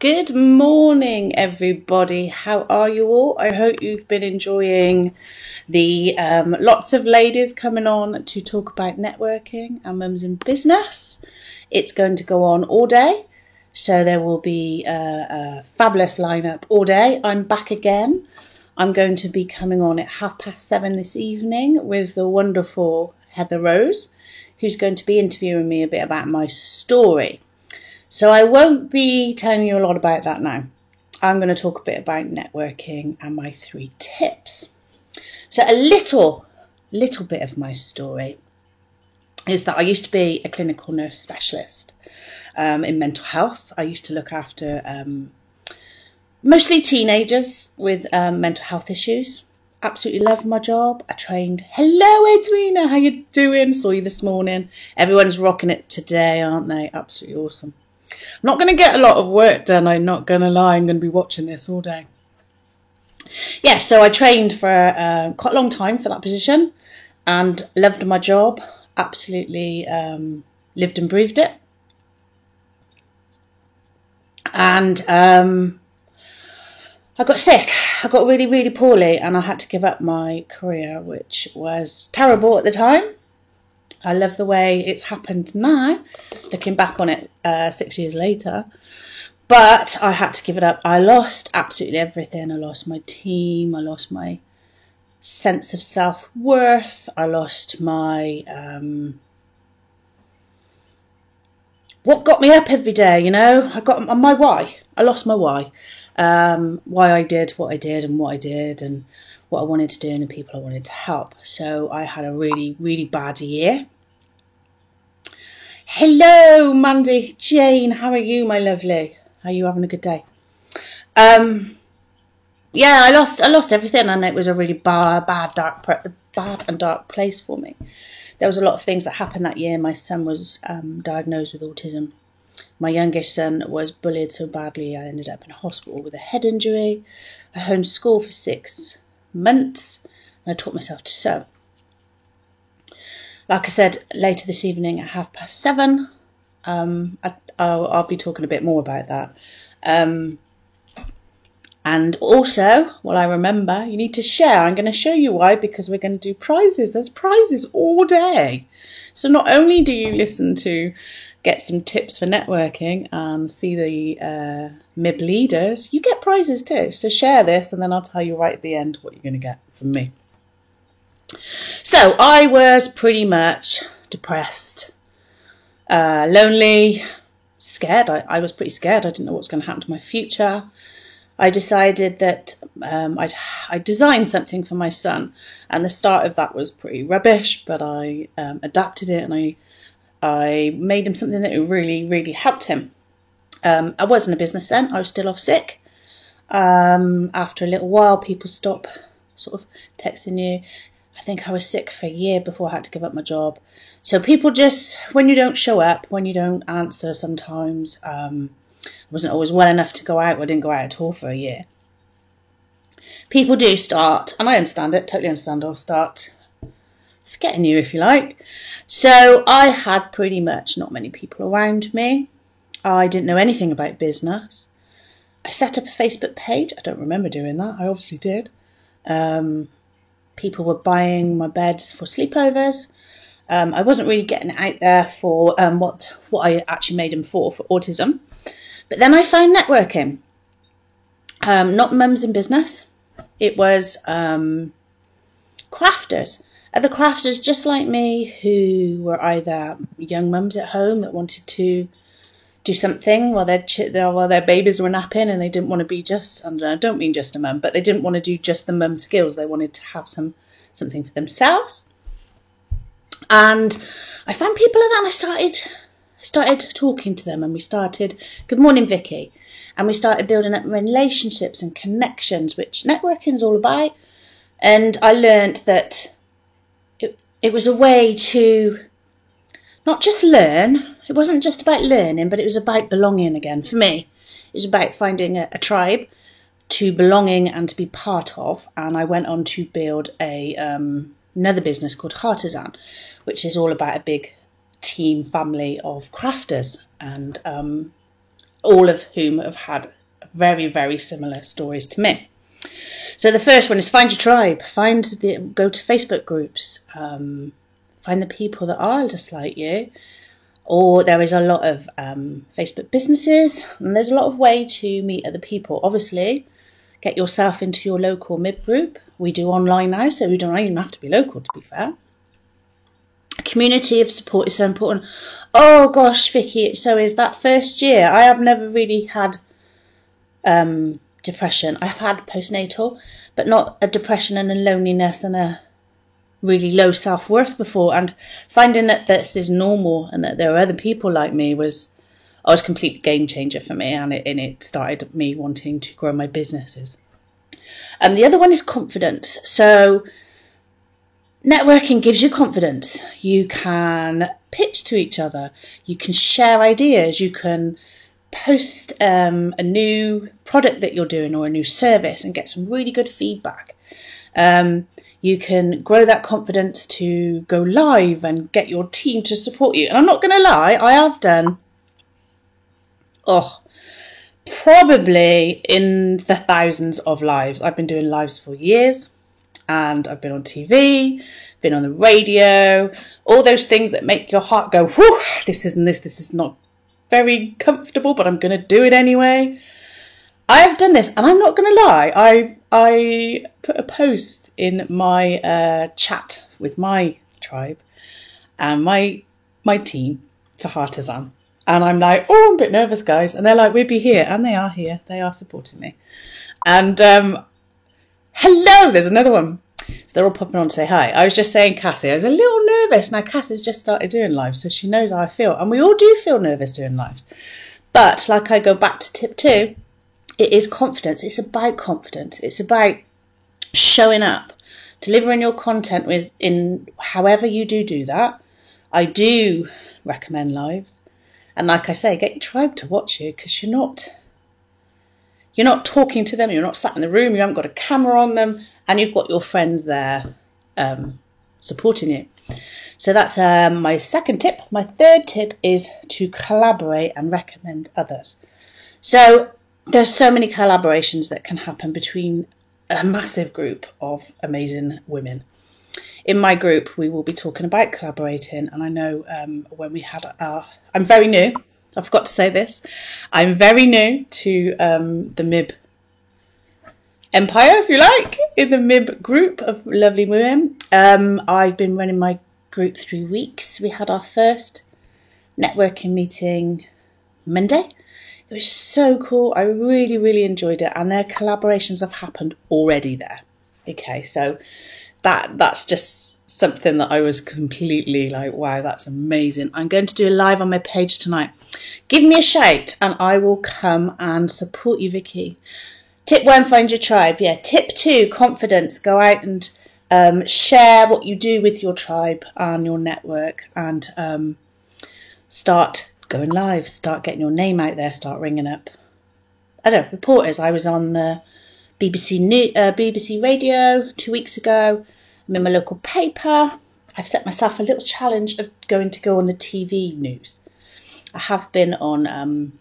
Good morning, everybody. How are you all? I hope you've been enjoying the lots of ladies coming on to talk about networking and mums in business. It's going to go on all day, so there will be a fabulous lineup all day. I'm back again. I'm going to be coming on at 7:30 this evening with the wonderful Heather Rose, who's going to be interviewing me a bit about my story. So I won't be telling you a lot about that now. I'm going to talk a bit about networking and my 3 tips. So a little bit of my story is that I used to be a clinical nurse specialist in mental health. I used to look after mostly teenagers with mental health issues. Absolutely loved my job. I trained. Hello, Edwina. How you doing? Saw you this morning. Everyone's rocking it today, aren't they? Absolutely awesome. I'm not going to get a lot of work done, I'm not going to lie. I'm going to be watching this all day. Yeah, so I trained for quite a long time for that position and loved my job. Absolutely lived and breathed it. And I got sick. I got really, really poorly and I had to give up my career, which was terrible at the time. I love the way it's happened now, looking back on it 6 years later. But I had to give it up. I lost absolutely everything. I lost my team. I lost my sense of self-worth. I lost my... what got me up every day, you know? I got my why. I lost my why. Why I did what I did and what I did and what I wanted to do and the people I wanted to help. So I had a really, really bad year. Hello, Mandy, Jane, how are you, my lovely? Are you having a good day? Yeah, I lost everything, and it was a really bad and dark place for me. There was a lot of things that happened that year. My son was diagnosed with autism. My youngest son was bullied so badly I ended up in hospital with a head injury. I homeschooled for 6 months, and I taught myself to sew. Like I said, later this evening at 7:30, I'll be talking a bit more about that. And also, well, I remember, you need to share. I'm going to show you why, because we're going to do prizes. There's prizes all day. So not only do you listen to get some tips for networking and see the MIB leaders, you get prizes too. So share this and then I'll tell you right at the end what you're going to get from me. So I was pretty much depressed, lonely, scared. I was pretty scared. I didn't know what was going to happen to my future. I decided that I designed something for my son, and the start of that was pretty rubbish, but I adapted it and I made him something that really, really helped him. I wasn't a business then. I was still off sick. After a little while, people stop sort of texting you. I think I was sick for a year before I had to give up my job. So people just, when you don't show up, when you don't answer sometimes, I wasn't always well enough to go out. I didn't go out at all for a year. People do start, and I understand it, totally understand, I'll start forgetting you if you like. So I had pretty much not many people around me. I didn't know anything about business. I set up a Facebook page. I don't remember doing that. I obviously did. People were buying my beds for sleepovers. I wasn't really getting out there for what I actually made them for autism. But then I found networking. Not mums in business. It was crafters. Other crafters just like me who were either young mums at home that wanted to do something while their babies were napping and they didn't want to be just, I don't mean just a mum, but they didn't want to do just the mum skills. They wanted to have something for themselves. And I found people like that, and I started talking to them, and we started, good morning, Vicky, and we started building up relationships and connections, which networking is all about. And I learnt that it was a way to not just learn. It wasn't just about learning, but it was about belonging again. For me, it was about finding a tribe to belonging and to be part of. And I went on to build another business called Heartisan, which is all about a big team family of crafters. And all of whom have had very, very similar stories to me. So the first one is find your tribe, go to Facebook groups, find the people that are just like you. Or there is a lot of Facebook businesses, and there's a lot of way to meet other people. Obviously, get yourself into your local MIB group. We do online now, so we don't even have to be local, to be fair. A community of support is so important. Oh gosh, Vicky, so is that first year. I have never really had depression. I've had postnatal, but not a depression and a loneliness and a really low self-worth before, and finding that this is normal and that there are other people like me was a complete game changer for me, and it started me wanting to grow my businesses. And the other one is confidence. So networking gives you confidence. You can pitch to each other, you can share ideas, you can post a new product that you're doing or a new service and get some really good feedback. You can grow that confidence to go live and get your team to support you. And I'm not going to lie, I have done, probably in the thousands of lives. I've been doing lives for years, and I've been on TV, been on the radio, all those things that make your heart go, whew, this is not very comfortable, but I'm going to do it anyway. I have done this, and I'm not going to lie, I put a post in my chat with my tribe and my team for Heartisan. And I'm like, oh, I'm a bit nervous, guys. And they're like, we'll be here. And they are here. They are supporting me. And hello, there's another one. So they're all popping on to say hi. I was just saying, Cassie, I was a little nervous. Now, Cassie's just started doing lives, so she knows how I feel. And we all do feel nervous doing lives. But like I go back to tip 2, it is confidence. It's about confidence. It's about showing up, delivering your content in however you do that. I do recommend lives. And like I say, get your tribe to watch you, because you're not talking to them, you're not sat in the room, you haven't got a camera on them, and you've got your friends there supporting you. So that's my second tip. My third tip is to collaborate and recommend others. So there's so many collaborations that can happen between a massive group of amazing women. In my group, we will be talking about collaborating, and I know when we had I'm very new, I forgot to say this, I'm very new to the MIB empire, if you like, in the MIB group of lovely women. I've been running my group 3 weeks. We had our first networking meeting Monday. It was so cool. I really, really enjoyed it, and their collaborations have happened already there. Okay, so that's just something that I was completely like, wow, that's amazing. I'm going to do a live on my page tonight. Give me a shout and I will come and support you, Vicky. Tip 1, find your tribe. Yeah. Tip 2, confidence. Go out and share what you do with your tribe and your network, and start going live, start getting your name out there, start ringing up, reporters. I was on the BBC Radio 2 weeks ago. I'm in my local paper. I've set myself a little challenge of going on the TV news. I have been on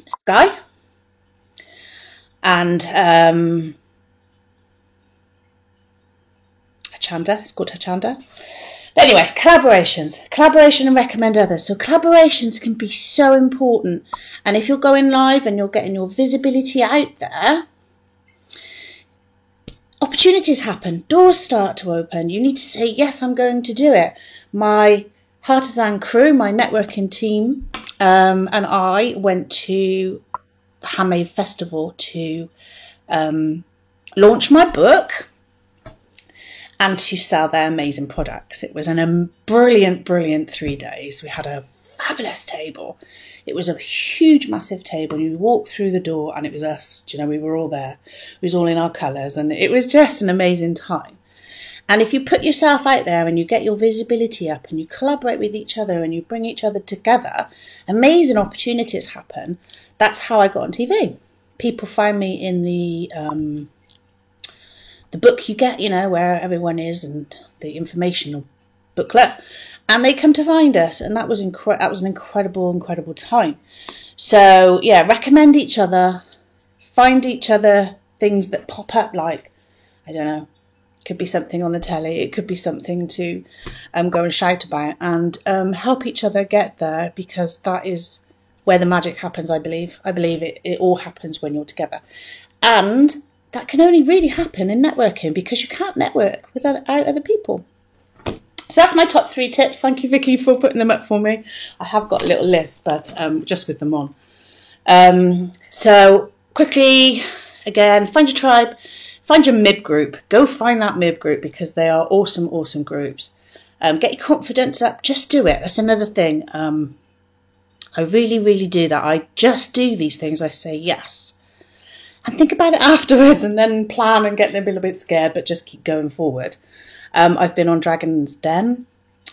Sky and Hachanda. It's called Hachanda. But anyway, collaboration and recommend others. So collaborations can be so important. And if you're going live and you're getting your visibility out there, opportunities happen, doors start to open. You need to say, yes, I'm going to do it. My Heartisan crew, my networking team, and I went to the Handmade Festival to launch my book and to sell their amazing products. It was a brilliant 3 days. We had a fabulous table. It was a huge, massive table. You walked through the door and it was us. We were all there. It was all in our colours, and it was just an amazing time. And if you put yourself out there and you get your visibility up and you collaborate with each other and you bring each other together, amazing opportunities happen. That's how I got on TV. People find me in the book you get, where everyone is and the information booklet, and they come to find us, and that was an incredible time. So yeah, recommend each other, find each other things that pop up, like, I don't know, could be something on the telly, it could be something to go and shout about, and help each other get there, because that is where the magic happens. I believe it all happens when you're together, and that can only really happen in networking, because you can't network without other people. So that's my top 3 tips. Thank you, Vicky, for putting them up for me. I have got a little list, but just with them on. So quickly, again, find your tribe, find your MIB group. Go find that MIB group, because they are awesome, awesome groups. Get your confidence up. Just do it. That's another thing. I really, really do that. I just do these things. I say yes. And think about it afterwards, and then plan and get a little bit scared, but just keep going forward. I've been on Dragon's Den,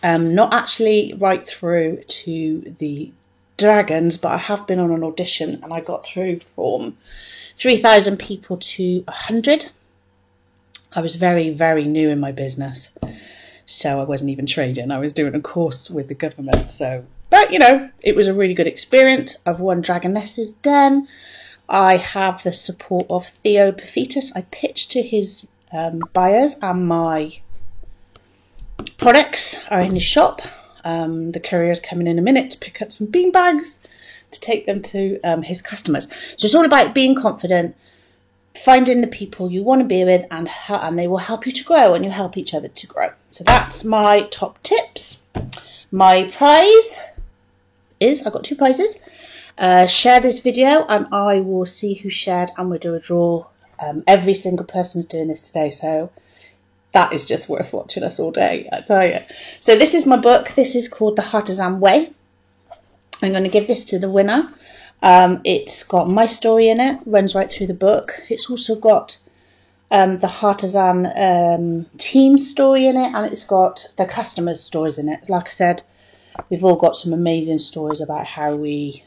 not actually right through to the dragons, but I have been on an audition, and I got through from 3,000 people to 100. I was very, very new in my business, so I wasn't even trading. I was doing a course with the government. So, but you know, it was a really good experience. I've won Dragoness's Den. I have the support of Theo Paphitis. I pitched to his buyers, and my products are in his shop. The courier's coming in a minute to pick up some bean bags to take them to his customers. So it's all about being confident, finding the people you want to be with, and they will help you to grow, and you help each other to grow. So that's my top tips. My prize is, I've got 2 prizes. Share this video, and I will see who shared, and we'll do a draw. Every single person's doing this today, so that is just worth watching us all day, I tell you. So this is my book. This is called The Heartisan Way. I'm going to give this to the winner. It's got my story in it, runs right through the book. It's also got the Heartisan team story in it, and it's got the customers' stories in it. Like I said, we've all got some amazing stories about how we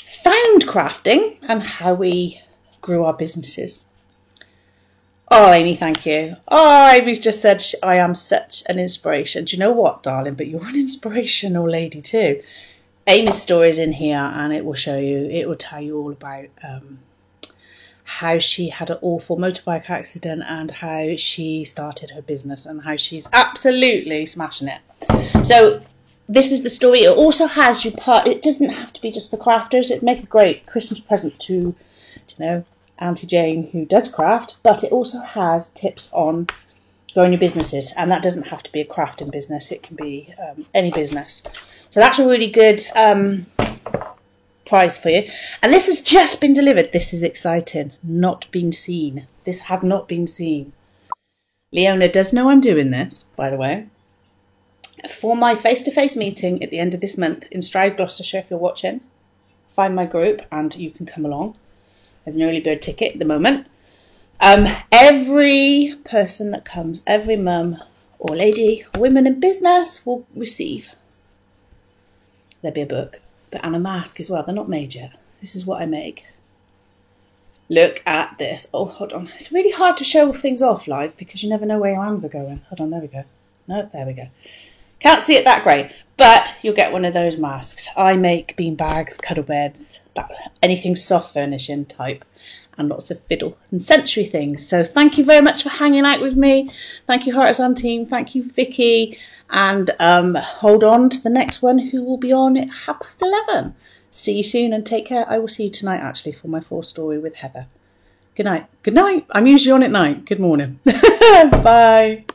found crafting and how we grew our businesses. Oh, Amy, thank you. Oh, Amy's just said, I am such an inspiration. Do you know what, darling? But you're an inspirational lady too. Amy's story is in here, and it will show you, it will tell you all about how she had an awful motorbike accident, and how she started her business, and how she's absolutely smashing it. So this is the story. It also has your part. It doesn't have to be just for crafters. It'd make a great Christmas present to, you know, Auntie Jane, who does craft, but it also has tips on growing your businesses, and that doesn't have to be a crafting business. It can be any business. So that's a really good prize for you. And this has just been delivered. This is exciting. Not been seen. This has not been seen. Leona does know I'm doing this, by the way, for my face-to-face meeting at the end of this month in Stroud, Gloucestershire. If you're watching, find my group and you can come along. There's an early bird ticket at the moment. Every person that comes, every mum or lady, women in business will receive. There'll be a book, and a mask as well. They're not made yet. This is what I make. Look at this. Oh, hold on. It's really hard to show things off live because you never know where your hands are going. Hold on, there we go. No, there we go. Can't see it that great, but you'll get one of those masks. I make bean bags, cuddle beds, anything soft furnishing type, and lots of fiddle and sensory things. So thank you very much for hanging out with me. Thank you, Heartisan team. Thank you, Vicky. And hold on to the next one, who will be on at 11:30. See you soon and take care. I will see you tonight, actually, for my 4 story with Heather. Good night. Good night. I'm usually on at night. Good morning. Bye.